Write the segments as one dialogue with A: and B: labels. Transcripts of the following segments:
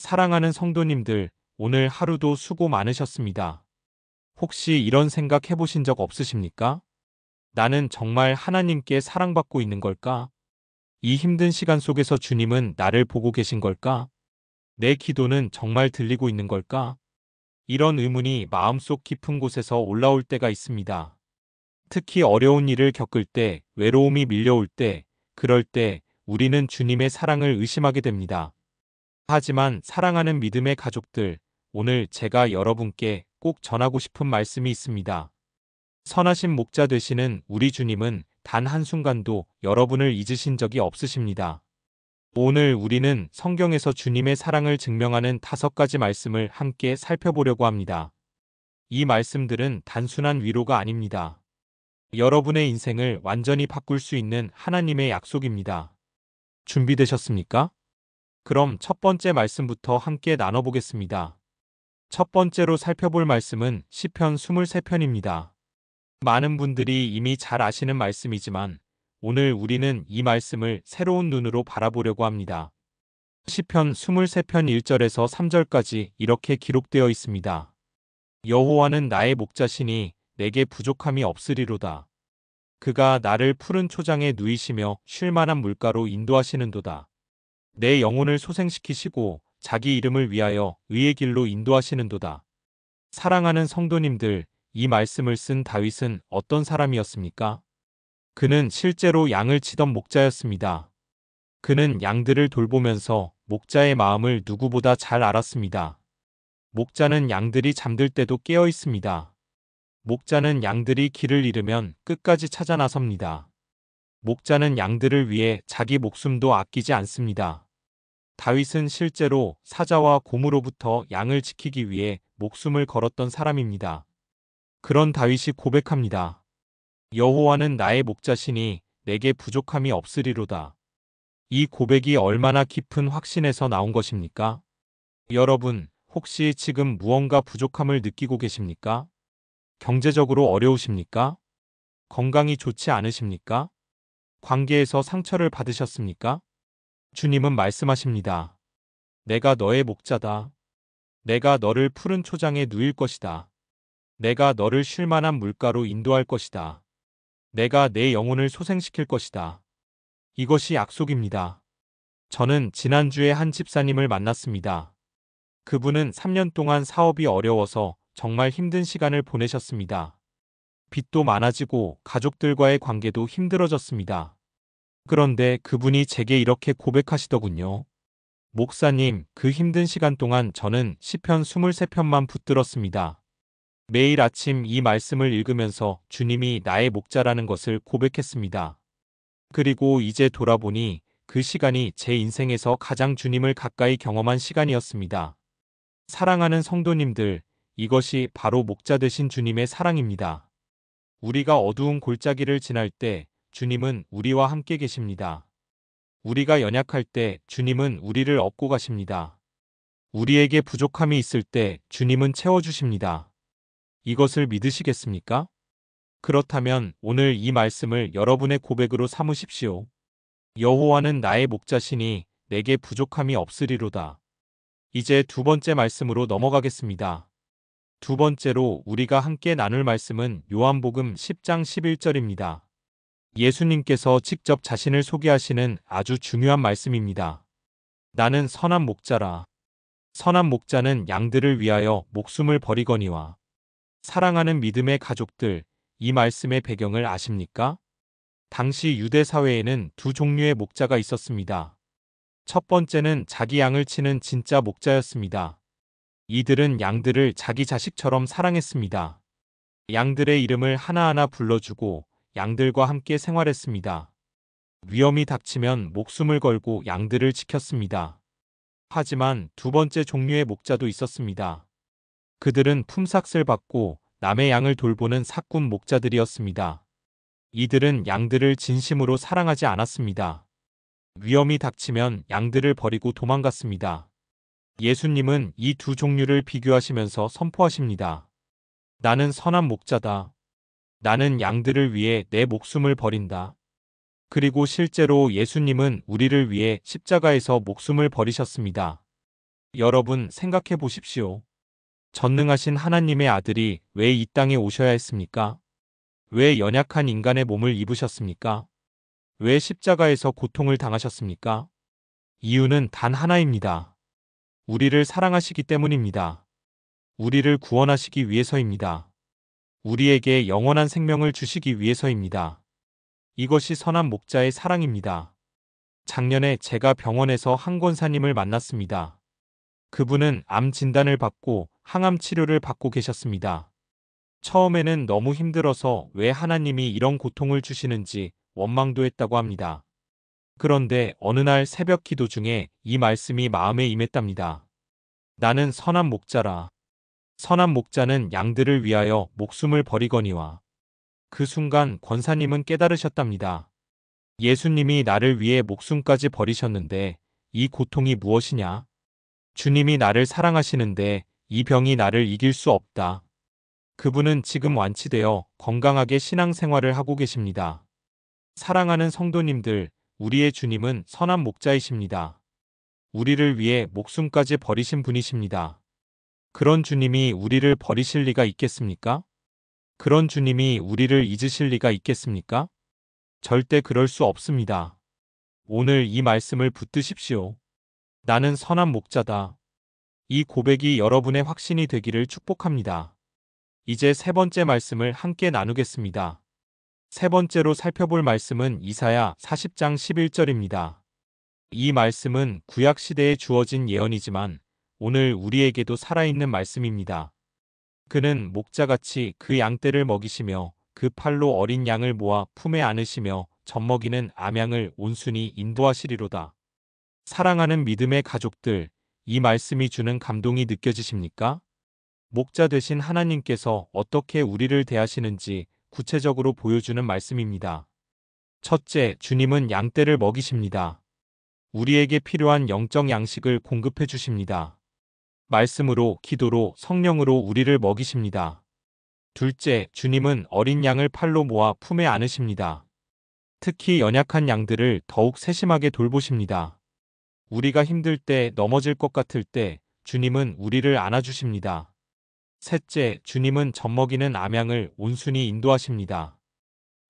A: 사랑하는 성도님들, 오늘 하루도 수고 많으셨습니다. 혹시 이런 생각 해보신 적 없으십니까? 나는 정말 하나님께 사랑받고 있는 걸까? 이 힘든 시간 속에서 주님은 나를 보고 계신 걸까? 내 기도는 정말 들리고 있는 걸까? 이런 의문이 마음속 깊은 곳에서 올라올 때가 있습니다. 특히 어려운 일을 겪을 때, 외로움이 밀려올 때, 그럴 때 우리는 주님의 사랑을 의심하게 됩니다. 하지만 사랑하는 믿음의 가족들, 오늘 제가 여러분께 꼭 전하고 싶은 말씀이 있습니다. 선하신 목자 되시는 우리 주님은 단 한순간도 여러분을 잊으신 적이 없으십니다. 오늘 우리는 성경에서 주님의 사랑을 증명하는 5가지 말씀을 함께 살펴보려고 합니다. 이 말씀들은 단순한 위로가 아닙니다. 여러분의 인생을 완전히 바꿀 수 있는 하나님의 약속입니다. 준비되셨습니까? 그럼 첫 번째 말씀부터 함께 나눠보겠습니다. 첫 번째로 살펴볼 말씀은 시편 23편입니다. 많은 분들이 이미 잘 아시는 말씀이지만 오늘 우리는 이 말씀을 새로운 눈으로 바라보려고 합니다. 시편 23편 1절에서 3절까지 이렇게 기록되어 있습니다. 여호와는 나의 목자시니 내게 부족함이 없으리로다. 그가 나를 푸른 초장에 누이시며 쉴 만한 물가로 인도하시는도다. 내 영혼을 소생시키시고 자기 이름을 위하여 의의 길로 인도하시는도다. 사랑하는 성도님들, 이 말씀을 쓴 다윗은 어떤 사람이었습니까? 그는 실제로 양을 치던 목자였습니다. 그는 양들을 돌보면서 목자의 마음을 누구보다 잘 알았습니다. 목자는 양들이 잠들 때도 깨어 있습니다. 목자는 양들이 길을 잃으면 끝까지 찾아 나섭니다. 목자는 양들을 위해 자기 목숨도 아끼지 않습니다. 다윗은 실제로 사자와 곰으로부터 양을 지키기 위해 목숨을 걸었던 사람입니다. 그런 다윗이 고백합니다. 여호와는 나의 목자시니 내게 부족함이 없으리로다. 이 고백이 얼마나 깊은 확신에서 나온 것입니까? 여러분, 혹시 지금 무언가 부족함을 느끼고 계십니까? 경제적으로 어려우십니까? 건강이 좋지 않으십니까? 관계에서 상처를 받으셨습니까? 주님은 말씀하십니다. 내가 너의 목자다. 내가 너를 푸른 초장에 누일 것이다. 내가 너를 쉴 만한 물가로 인도할 것이다. 내가 내 영혼을 소생시킬 것이다. 이것이 약속입니다. 저는 지난주에 한 집사님을 만났습니다. 그분은 3년 동안 사업이 어려워서 정말 힘든 시간을 보내셨습니다. 빚도 많아지고 가족들과의 관계도 힘들어졌습니다. 그런데 그분이 제게 이렇게 고백하시더군요. 목사님, 그 힘든 시간 동안 저는 시편 23편만 붙들었습니다. 매일 아침 이 말씀을 읽으면서 주님이 나의 목자라는 것을 고백했습니다. 그리고 이제 돌아보니 그 시간이 제 인생에서 가장 주님을 가까이 경험한 시간이었습니다. 사랑하는 성도님들, 이것이 바로 목자 되신 주님의 사랑입니다. 우리가 어두운 골짜기를 지날 때 주님은 우리와 함께 계십니다. 우리가 연약할 때 주님은 우리를 업고 가십니다. 우리에게 부족함이 있을 때 주님은 채워주십니다. 이것을 믿으시겠습니까? 그렇다면 오늘 이 말씀을 여러분의 고백으로 삼으십시오. 여호와는 나의 목자시니 내게 부족함이 없으리로다. 이제 두 번째 말씀으로 넘어가겠습니다. 두 번째로 우리가 함께 나눌 말씀은 요한복음 10장 11절입니다. 예수님께서 직접 자신을 소개하시는 아주 중요한 말씀입니다. 나는 선한 목자라. 선한 목자는 양들을 위하여 목숨을 버리거니와. 사랑하는 믿음의 가족들, 이 말씀의 배경을 아십니까? 당시 유대 사회에는 두 종류의 목자가 있었습니다. 첫 번째는 자기 양을 치는 진짜 목자였습니다. 이들은 양들을 자기 자식처럼 사랑했습니다. 양들의 이름을 하나하나 불러주고 양들과 함께 생활했습니다. 위험이 닥치면 목숨을 걸고 양들을 지켰습니다. 하지만 두 번째 종류의 목자도 있었습니다. 그들은 품삯을 받고 남의 양을 돌보는 사꾼 목자들이었습니다. 이들은 양들을 진심으로 사랑하지 않았습니다. 위험이 닥치면 양들을 버리고 도망갔습니다. 예수님은 이 두 종류를 비교하시면서 선포하십니다. 나는 선한 목자다. 나는 양들을 위해 내 목숨을 버린다. 그리고 실제로 예수님은 우리를 위해 십자가에서 목숨을 버리셨습니다. 여러분 생각해 보십시오. 전능하신 하나님의 아들이 왜 이 땅에 오셔야 했습니까? 왜 연약한 인간의 몸을 입으셨습니까? 왜 십자가에서 고통을 당하셨습니까? 이유는 단 하나입니다. 우리를 사랑하시기 때문입니다. 우리를 구원하시기 위해서입니다. 우리에게 영원한 생명을 주시기 위해서입니다. 이것이 선한 목자의 사랑입니다. 작년에 제가 병원에서 한 권사님을 만났습니다. 그분은 암 진단을 받고 항암 치료를 받고 계셨습니다. 처음에는 너무 힘들어서 왜 하나님이 이런 고통을 주시는지 원망도 했다고 합니다. 그런데 어느 날 새벽 기도 중에 이 말씀이 마음에 임했답니다. 나는 선한 목자라. 선한 목자는 양들을 위하여 목숨을 버리거니와. 그 순간 권사님은 깨달으셨답니다. 예수님이 나를 위해 목숨까지 버리셨는데 이 고통이 무엇이냐? 주님이 나를 사랑하시는데 이 병이 나를 이길 수 없다. 그분은 지금 완치되어 건강하게 신앙생활을 하고 계십니다. 사랑하는 성도님들, 우리의 주님은 선한 목자이십니다. 우리를 위해 목숨까지 버리신 분이십니다. 그런 주님이 우리를 버리실 리가 있겠습니까? 그런 주님이 우리를 잊으실 리가 있겠습니까? 절대 그럴 수 없습니다. 오늘 이 말씀을 붙드십시오. 나는 선한 목자다. 이 고백이 여러분의 확신이 되기를 축복합니다. 이제 세 번째 말씀을 함께 나누겠습니다. 세 번째로 살펴볼 말씀은 이사야 40장 11절입니다. 이 말씀은 구약시대에 주어진 예언이지만 오늘 우리에게도 살아있는 말씀입니다. 그는 목자같이 그 양떼를 먹이시며 그 팔로 어린 양을 모아 품에 안으시며 젖먹이는 암양을 온순히 인도하시리로다. 사랑하는 믿음의 가족들, 이 말씀이 주는 감동이 느껴지십니까? 목자 되신 하나님께서 어떻게 우리를 대하시는지 구체적으로 보여주는 말씀입니다. 첫째, 주님은 양떼를 먹이십니다. 우리에게 필요한 영적 양식을 공급해 주십니다. 말씀으로, 기도로, 성령으로 우리를 먹이십니다. 둘째, 주님은 어린 양을 팔로 모아 품에 안으십니다. 특히 연약한 양들을 더욱 세심하게 돌보십니다. 우리가 힘들 때, 넘어질 것 같을 때 주님은 우리를 안아주십니다. 셋째, 주님은 젖먹이는 암양을 온순히 인도하십니다.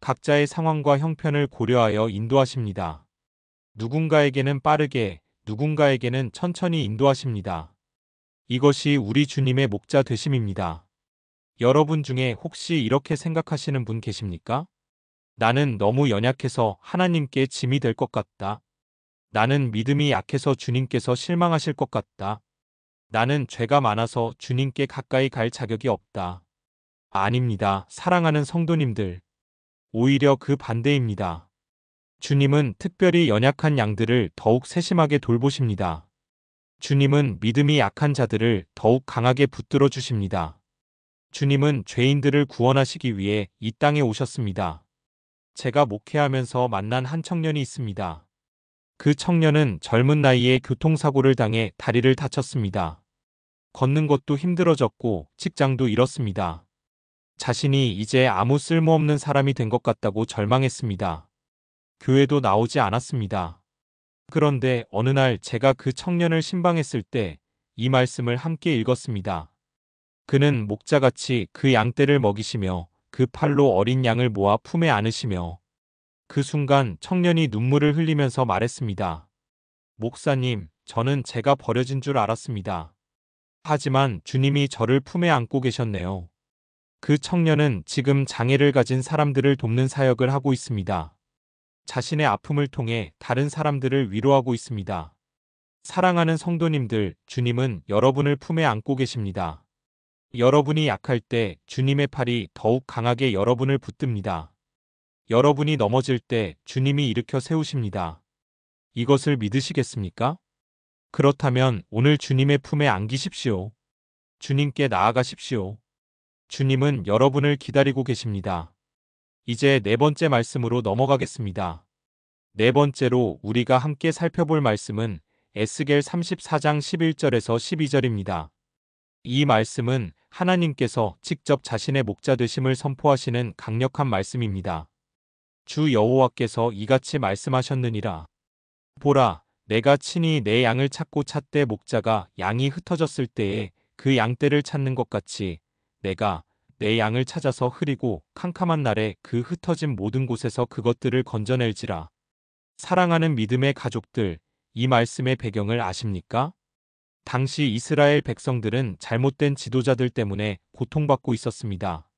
A: 각자의 상황과 형편을 고려하여 인도하십니다. 누군가에게는 빠르게, 누군가에게는 천천히 인도하십니다. 이것이 우리 주님의 목자 되심입니다. 여러분 중에 혹시 이렇게 생각하시는 분 계십니까? 나는 너무 연약해서 하나님께 짐이 될 것 같다. 나는 믿음이 약해서 주님께서 실망하실 것 같다. 나는 죄가 많아서 주님께 가까이 갈 자격이 없다. 아닙니다. 사랑하는 성도님들. 오히려 그 반대입니다. 주님은 특별히 연약한 양들을 더욱 세심하게 돌보십니다. 주님은 믿음이 약한 자들을 더욱 강하게 붙들어 주십니다. 주님은 죄인들을 구원하시기 위해 이 땅에 오셨습니다. 제가 목회하면서 만난 한 청년이 있습니다. 그 청년은 젊은 나이에 교통사고를 당해 다리를 다쳤습니다. 걷는 것도 힘들어졌고 직장도 잃었습니다. 자신이 이제 아무 쓸모없는 사람이 된 것 같다고 절망했습니다. 교회도 나오지 않았습니다. 그런데 어느 날 제가 그 청년을 신방했을 때 이 말씀을 함께 읽었습니다. 그는 목자같이 그 양떼를 먹이시며 그 팔로 어린 양을 모아 품에 안으시며 그 순간 청년이 눈물을 흘리면서 말했습니다. 목사님, 저는 제가 버려진 줄 알았습니다. 하지만 주님이 저를 품에 안고 계셨네요. 그 청년은 지금 장애를 가진 사람들을 돕는 사역을 하고 있습니다. 자신의 아픔을 통해 다른 사람들을 위로하고 있습니다. 사랑하는 성도님들, 주님은 여러분을 품에 안고 계십니다. 여러분이 약할 때 주님의 팔이 더욱 강하게 여러분을 붙듭니다. 여러분이 넘어질 때 주님이 일으켜 세우십니다. 이것을 믿으시겠습니까? 그렇다면 오늘 주님의 품에 안기십시오. 주님께 나아가십시오. 주님은 여러분을 기다리고 계십니다. 이제 네 번째 말씀으로 넘어가겠습니다. 네 번째로 우리가 함께 살펴볼 말씀은 에스겔 34장 11절에서 12절입니다. 이 말씀은 하나님께서 직접 자신의 목자 되심을 선포하시는 강력한 말씀입니다. 주 여호와께서 이같이 말씀하셨느니라. 보라, 내가 친히 내 양을 찾고 찾되 목자가 양이 흩어졌을 때에 그 양떼를 찾는 것 같이 내가 내 양을 찾아서 흐리고 캄캄한 날에 그 흩어진 모든 곳에서 그것들을 건져낼지라. 사랑하는 믿음의 가족들, 이 말씀의 배경을 아십니까? 당시 이스라엘 백성들은 잘못된 지도자들 때문에 고통받고 있었습니다.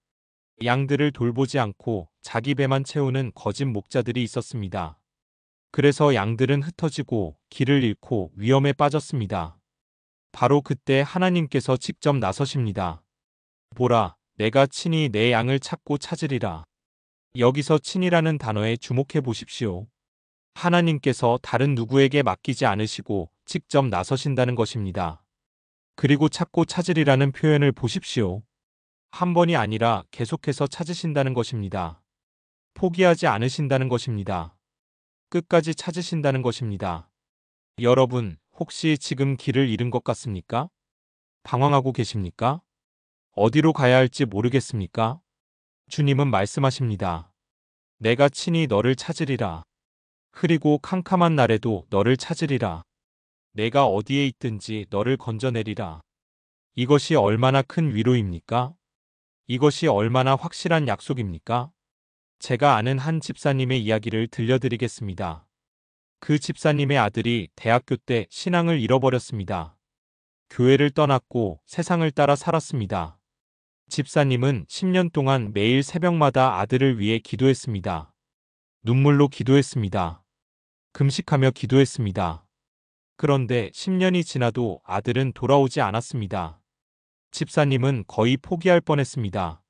A: 양들을 돌보지 않고 자기 배만 채우는 거짓 목자들이 있었습니다. 그래서 양들은 흩어지고 길을 잃고 위험에 빠졌습니다. 바로 그때 하나님께서 직접 나서십니다. 보라, 내가 친히 내 양을 찾고 찾으리라. 여기서 친이라는 단어에 주목해 보십시오. 하나님께서 다른 누구에게 맡기지 않으시고 직접 나서신다는 것입니다. 그리고 찾고 찾으리라는 표현을 보십시오. 한 번이 아니라 계속해서 찾으신다는 것입니다. 포기하지 않으신다는 것입니다. 끝까지 찾으신다는 것입니다. 여러분, 혹시 지금 길을 잃은 것 같습니까? 방황하고 계십니까? 어디로 가야 할지 모르겠습니까? 주님은 말씀하십니다. 내가 친히 너를 찾으리라. 흐리고 캄캄한 날에도 너를 찾으리라. 내가 어디에 있든지 너를 건져내리라. 이것이 얼마나 큰 위로입니까? 이것이 얼마나 확실한 약속입니까? 제가 아는 한 집사님의 이야기를 들려드리겠습니다. 그 집사님의 아들이 대학교 때 신앙을 잃어버렸습니다. 교회를 떠났고 세상을 따라 살았습니다. 집사님은 10년 동안 매일 새벽마다 아들을 위해 기도했습니다. 눈물로 기도했습니다. 금식하며 기도했습니다. 그런데 10년이 지나도 아들은 돌아오지 않았습니다. 집사님은 거의 포기할 뻔했습니다.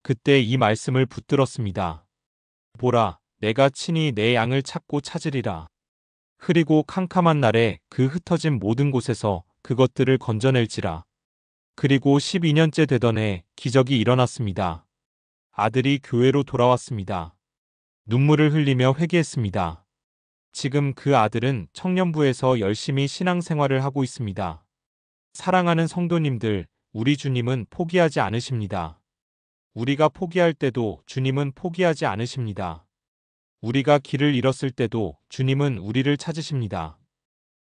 A: 그때 이 말씀을 붙들었습니다. 보라, 내가 친히 내 양을 찾고 찾으리라. 흐리고 캄캄한 날에 그 흩어진 모든 곳에서 그것들을 건져낼지라. 그리고 12년째 되던 해 기적이 일어났습니다. 아들이 교회로 돌아왔습니다. 눈물을 흘리며 회개했습니다. 지금 그 아들은 청년부에서 열심히 신앙생활을 하고 있습니다. 사랑하는 성도님들, 우리 주님은 포기하지 않으십니다. 우리가 포기할 때도 주님은 포기하지 않으십니다. 우리가 길을 잃었을 때도 주님은 우리를 찾으십니다.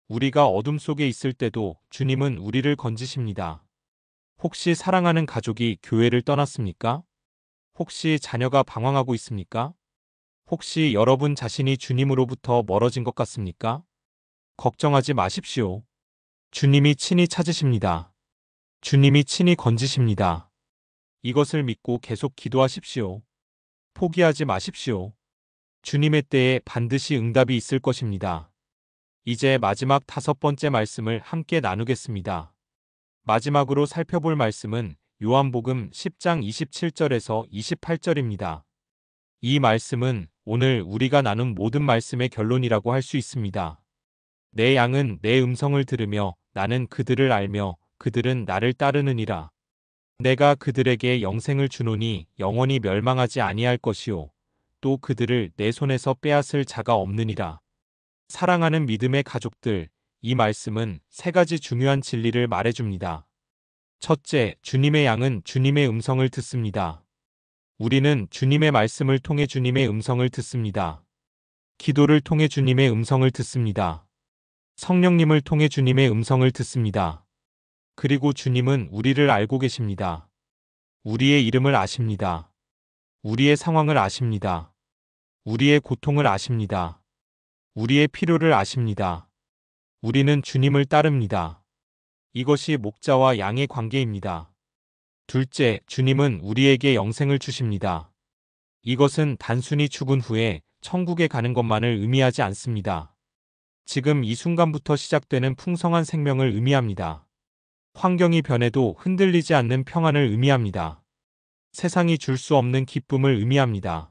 A: 우리가 어둠 속에 있을 때도 주님은 우리를 건지십니다. 혹시 사랑하는 가족이 교회를 떠났습니까? 혹시 자녀가 방황하고 있습니까? 혹시 여러분 자신이 주님으로부터 멀어진 것 같습니까? 걱정하지 마십시오. 주님이 친히 찾으십니다. 주님이 친히 건지십니다. 이것을 믿고 계속 기도하십시오. 포기하지 마십시오. 주님의 때에 반드시 응답이 있을 것입니다. 이제 마지막 5번째 말씀을 함께 나누겠습니다. 마지막으로 살펴볼 말씀은 요한복음 10장 27절에서 28절입니다. 이 말씀은 오늘 우리가 나눈 모든 말씀의 결론이라고 할 수 있습니다. 내 양은 내 음성을 들으며 나는 그들을 알며 그들은 나를 따르느니라. 내가 그들에게 영생을 주노니 영원히 멸망하지 아니할 것이요 또 그들을 내 손에서 빼앗을 자가 없느니라. 사랑하는 믿음의 가족들, 이 말씀은 3가지 중요한 진리를 말해줍니다. 첫째, 주님의 양은 주님의 음성을 듣습니다. 우리는 주님의 말씀을 통해 주님의 음성을 듣습니다. 기도를 통해 주님의 음성을 듣습니다. 성령님을 통해 주님의 음성을 듣습니다. 그리고 주님은 우리를 알고 계십니다. 우리의 이름을 아십니다. 우리의 상황을 아십니다. 우리의 고통을 아십니다. 우리의 필요를 아십니다. 우리는 주님을 따릅니다. 이것이 목자와 양의 관계입니다. 둘째, 주님은 우리에게 영생을 주십니다. 이것은 단순히 죽은 후에 천국에 가는 것만을 의미하지 않습니다. 지금 이 순간부터 시작되는 풍성한 생명을 의미합니다. 환경이 변해도 흔들리지 않는 평안을 의미합니다. 세상이 줄 수 없는 기쁨을 의미합니다.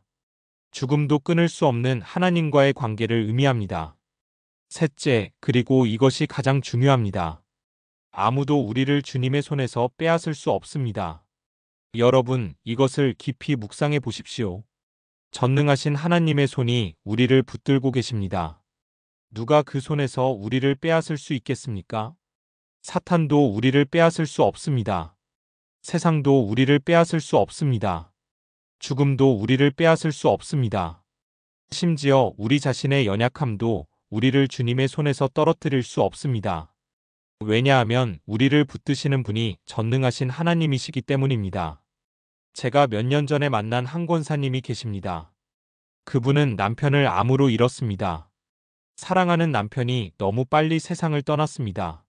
A: 죽음도 끊을 수 없는 하나님과의 관계를 의미합니다. 셋째, 그리고 이것이 가장 중요합니다. 아무도 우리를 주님의 손에서 빼앗을 수 없습니다. 여러분, 이것을 깊이 묵상해 보십시오. 전능하신 하나님의 손이 우리를 붙들고 계십니다. 누가 그 손에서 우리를 빼앗을 수 있겠습니까? 사탄도 우리를 빼앗을 수 없습니다. 세상도 우리를 빼앗을 수 없습니다. 죽음도 우리를 빼앗을 수 없습니다. 심지어 우리 자신의 연약함도 우리를 주님의 손에서 떨어뜨릴 수 없습니다. 왜냐하면 우리를 붙드시는 분이 전능하신 하나님이시기 때문입니다. 제가 몇 년 전에 만난 한 권사님이 계십니다. 그분은 남편을 암으로 잃었습니다. 사랑하는 남편이 너무 빨리 세상을 떠났습니다.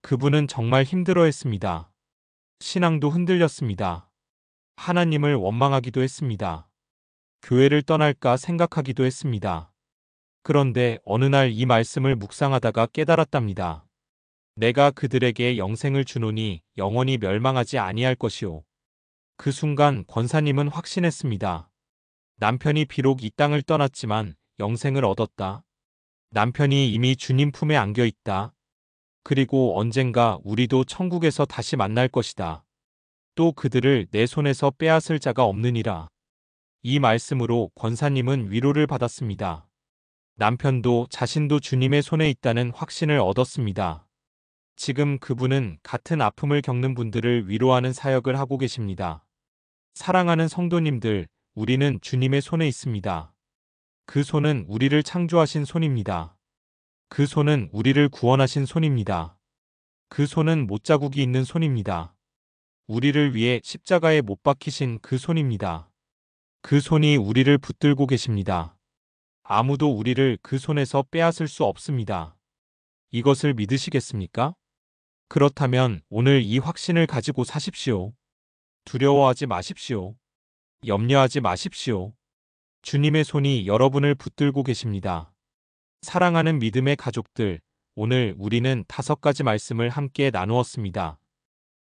A: 그분은 정말 힘들어했습니다. 신앙도 흔들렸습니다. 하나님을 원망하기도 했습니다. 교회를 떠날까 생각하기도 했습니다. 그런데 어느 날 이 말씀을 묵상하다가 깨달았답니다. 내가 그들에게 영생을 주노니 영원히 멸망하지 아니할 것이요. 그 순간 권사님은 확신했습니다. 남편이 비록 이 땅을 떠났지만 영생을 얻었다. 남편이 이미 주님 품에 안겨 있다. 그리고 언젠가 우리도 천국에서 다시 만날 것이다. 또 그들을 내 손에서 빼앗을 자가 없느니라. 이 말씀으로 권사님은 위로를 받았습니다. 남편도 자신도 주님의 손에 있다는 확신을 얻었습니다. 지금 그분은 같은 아픔을 겪는 분들을 위로하는 사역을 하고 계십니다. 사랑하는 성도님들, 우리는 주님의 손에 있습니다. 그 손은 우리를 창조하신 손입니다. 그 손은 우리를 구원하신 손입니다. 그 손은 못자국이 있는 손입니다. 우리를 위해 십자가에 못 박히신 그 손입니다. 그 손이 우리를 붙들고 계십니다. 아무도 우리를 그 손에서 빼앗을 수 없습니다. 이것을 믿으시겠습니까? 그렇다면 오늘 이 확신을 가지고 사십시오. 두려워하지 마십시오. 염려하지 마십시오. 주님의 손이 여러분을 붙들고 계십니다. 사랑하는 믿음의 가족들, 오늘 우리는 5가지 말씀을 함께 나누었습니다.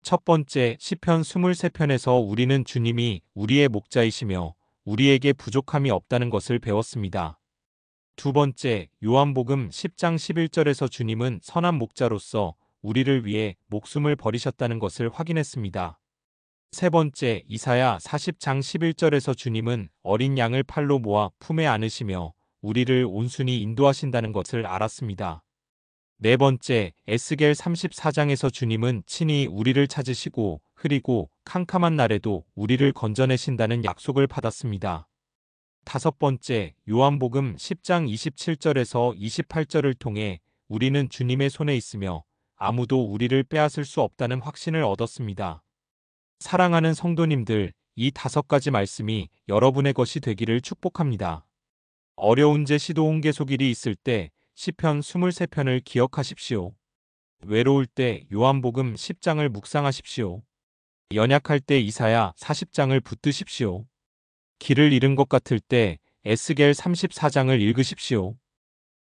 A: 첫 번째, 시편 23편에서 우리는 주님이 우리의 목자이시며 우리에게 부족함이 없다는 것을 배웠습니다. 두 번째, 요한복음 10장 11절에서 주님은 선한 목자로서 우리를 위해 목숨을 버리셨다는 것을 확인했습니다. 세 번째, 이사야 40장 11절에서 주님은 어린 양을 팔로 모아 품에 안으시며 우리를 온순히 인도하신다는 것을 알았습니다. 네 번째, 에스겔 34장에서 주님은 친히 우리를 찾으시고 흐리고 캄캄한 날에도 우리를 건져내신다는 약속을 받았습니다. 다섯 번째, 요한복음 10장 27절에서 28절을 통해 우리는 주님의 손에 있으며 아무도 우리를 빼앗을 수 없다는 확신을 얻었습니다. 사랑하는 성도님들, 이 5가지 말씀이 여러분의 것이 되기를 축복합니다. 어려운 제시도 옹개소길이 있을 때 시편 23편을 기억하십시오. 외로울 때 요한복음 10장을 묵상하십시오. 연약할 때 이사야 40장을 붙드십시오. 길을 잃은 것 같을 때 에스겔 34장을 읽으십시오.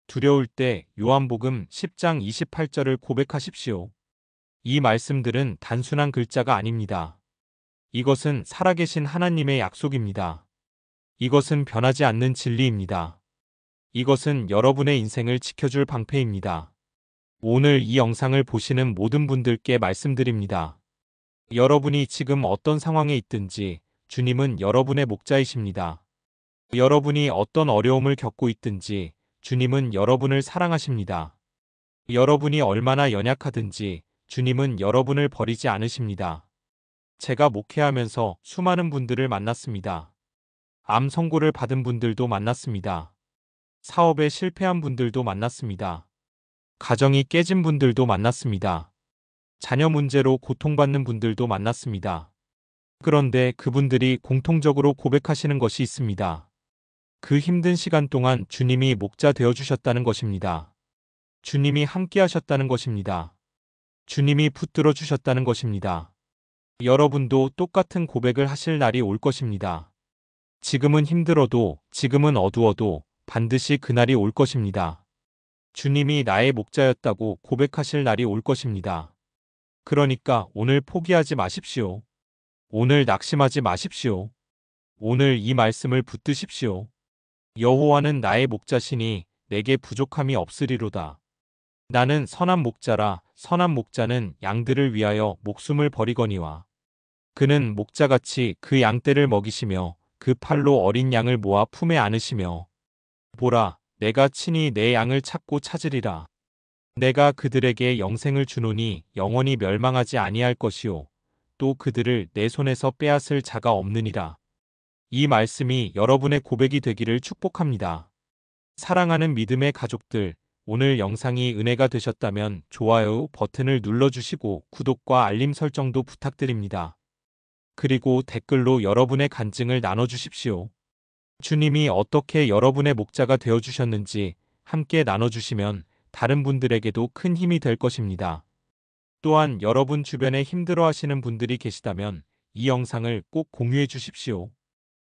A: 두려울 때 요한복음 10장 28절을 고백하십시오. 이 말씀들은 단순한 글자가 아닙니다. 이것은 살아계신 하나님의 약속입니다. 이것은 변하지 않는 진리입니다. 이것은 여러분의 인생을 지켜줄 방패입니다. 오늘 이 영상을 보시는 모든 분들께 말씀드립니다. 여러분이 지금 어떤 상황에 있든지 주님은 여러분의 목자이십니다. 여러분이 어떤 어려움을 겪고 있든지 주님은 여러분을 사랑하십니다. 여러분이 얼마나 연약하든지 주님은 여러분을 버리지 않으십니다. 제가 목회하면서 수많은 분들을 만났습니다. 암 선고를 받은 분들도 만났습니다. 사업에 실패한 분들도 만났습니다. 가정이 깨진 분들도 만났습니다. 자녀 문제로 고통받는 분들도 만났습니다. 그런데 그분들이 공통적으로 고백하시는 것이 있습니다. 그 힘든 시간 동안 주님이 목자 되어주셨다는 것입니다. 주님이 함께 하셨다는 것입니다. 주님이 붙들어 주셨다는 것입니다. 여러분도 똑같은 고백을 하실 날이 올 것입니다. 지금은 힘들어도, 지금은 어두워도 반드시 그날이 올 것입니다. 주님이 나의 목자였다고 고백하실 날이 올 것입니다. 그러니까 오늘 포기하지 마십시오. 오늘 낙심하지 마십시오. 오늘 이 말씀을 붙드십시오. 여호와는 나의 목자시니 내게 부족함이 없으리로다. 나는 선한 목자라. 선한 목자는 양들을 위하여 목숨을 버리거니와 그는 목자같이 그 양떼를 먹이시며 그 팔로 어린 양을 모아 품에 안으시며 보라, 내가 친히 내 양을 찾고 찾으리라. 내가 그들에게 영생을 주노니 영원히 멸망하지 아니할 것이요 또 그들을 내 손에서 빼앗을 자가 없느니라. 이 말씀이 여러분의 고백이 되기를 축복합니다. 사랑하는 믿음의 가족들, 오늘 영상이 은혜가 되셨다면 좋아요 버튼을 눌러주시고 구독과 알림 설정도 부탁드립니다. 그리고 댓글로 여러분의 간증을 나눠주십시오. 주님이 어떻게 여러분의 목자가 되어주셨는지 함께 나눠주시면 다른 분들에게도 큰 힘이 될 것입니다. 또한 여러분 주변에 힘들어하시는 분들이 계시다면 이 영상을 꼭 공유해 주십시오.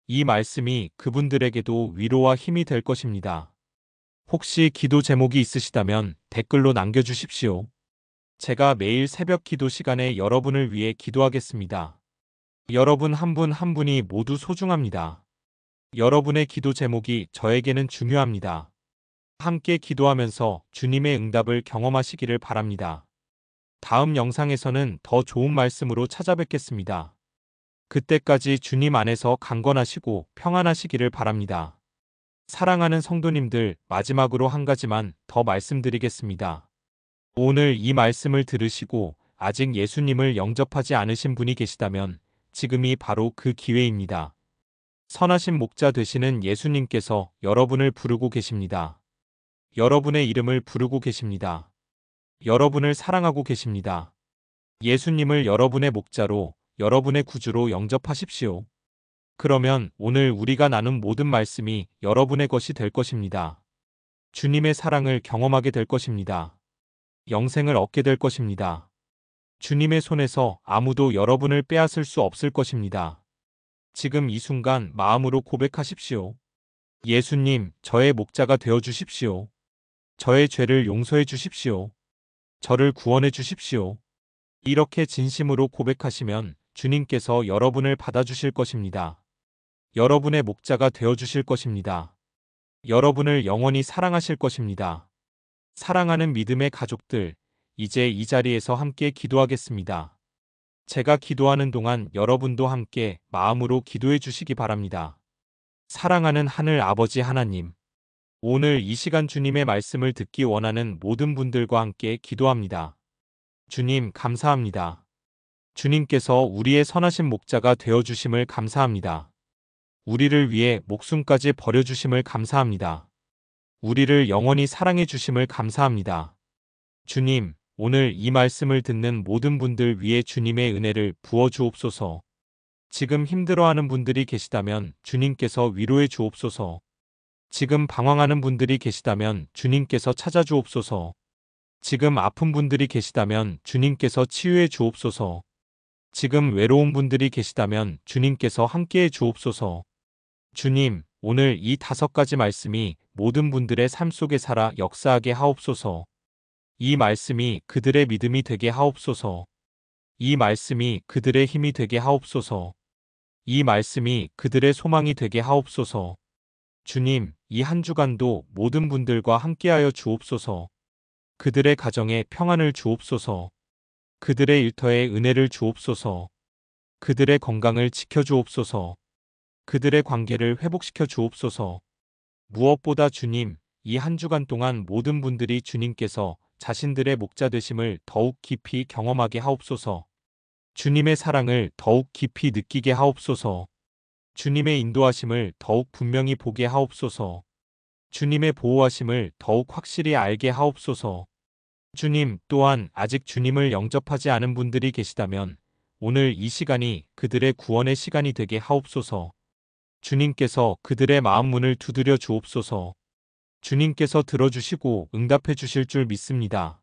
A: 이 말씀이 그분들에게도 위로와 힘이 될 것입니다. 혹시 기도 제목이 있으시다면 댓글로 남겨주십시오. 제가 매일 새벽 기도 시간에 여러분을 위해 기도하겠습니다. 여러분 한 분 한 분이 모두 소중합니다. 여러분의 기도 제목이 저에게는 중요합니다. 함께 기도하면서 주님의 응답을 경험하시기를 바랍니다. 다음 영상에서는 더 좋은 말씀으로 찾아뵙겠습니다. 그때까지 주님 안에서 강건하시고 평안하시기를 바랍니다. 사랑하는 성도님들, 마지막으로 한 가지만 더 말씀드리겠습니다. 오늘 이 말씀을 들으시고 아직 예수님을 영접하지 않으신 분이 계시다면 지금이 바로 그 기회입니다. 선하신 목자 되시는 예수님께서 여러분을 부르고 계십니다. 여러분의 이름을 부르고 계십니다. 여러분을 사랑하고 계십니다. 예수님을 여러분의 목자로, 여러분의 구주로 영접하십시오. 그러면 오늘 우리가 나눈 모든 말씀이 여러분의 것이 될 것입니다. 주님의 사랑을 경험하게 될 것입니다. 영생을 얻게 될 것입니다. 주님의 손에서 아무도 여러분을 빼앗을 수 없을 것입니다. 지금 이 순간 마음으로 고백하십시오. 예수님, 저의 목자가 되어 주십시오. 저의 죄를 용서해 주십시오. 저를 구원해 주십시오. 이렇게 진심으로 고백하시면 주님께서 여러분을 받아주실 것입니다. 여러분의 목자가 되어 주실 것입니다. 여러분을 영원히 사랑하실 것입니다. 사랑하는 믿음의 가족들, 이제 이 자리에서 함께 기도하겠습니다. 제가 기도하는 동안 여러분도 함께 마음으로 기도해 주시기 바랍니다. 사랑하는 하늘 아버지 하나님, 오늘 이 시간 주님의 말씀을 듣기 원하는 모든 분들과 함께 기도합니다. 주님, 감사합니다. 주님께서 우리의 선하신 목자가 되어주심을 감사합니다. 우리를 위해 목숨까지 버려주심을 감사합니다. 우리를 영원히 사랑해 주심을 감사합니다. 주님, 오늘 이 말씀을 듣는 모든 분들 위해 주님의 은혜를 부어 주옵소서. 지금 힘들어하는 분들이 계시다면 주님께서 위로해 주옵소서. 지금 방황하는 분들이 계시다면 주님께서 찾아주옵소서. 지금 아픈 분들이 계시다면 주님께서 치유해 주옵소서. 지금 외로운 분들이 계시다면 주님께서 함께해 주옵소서. 주님, 오늘 이 5가지 말씀이 모든 분들의 삶 속에 살아 역사하게 하옵소서. 이 말씀이 그들의 믿음이 되게 하옵소서. 이 말씀이 그들의 힘이 되게 하옵소서. 이 말씀이 그들의 소망이 되게 하옵소서. 주님, 이 한 주간도 모든 분들과 함께하여 주옵소서. 그들의 가정에 평안을 주옵소서. 그들의 일터에 은혜를 주옵소서. 그들의 건강을 지켜주옵소서. 그들의 관계를 회복시켜 주옵소서. 무엇보다 주님, 이 한 주간 동안 모든 분들이 주님께서 자신들의 목자 되심을 더욱 깊이 경험하게 하옵소서. 주님의 사랑을 더욱 깊이 느끼게 하옵소서. 주님의 인도하심을 더욱 분명히 보게 하옵소서. 주님의 보호하심을 더욱 확실히 알게 하옵소서. 주님, 또한 아직 주님을 영접하지 않은 분들이 계시다면 오늘 이 시간이 그들의 구원의 시간이 되게 하옵소서. 주님께서 그들의 마음 문을 두드려 주옵소서. 주님께서 들어주시고 응답해 주실 줄 믿습니다.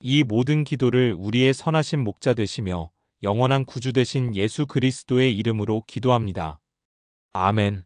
A: 이 모든 기도를 우리의 선하신 목자 되시며 영원한 구주 되신 예수 그리스도의 이름으로 기도합니다. 아멘.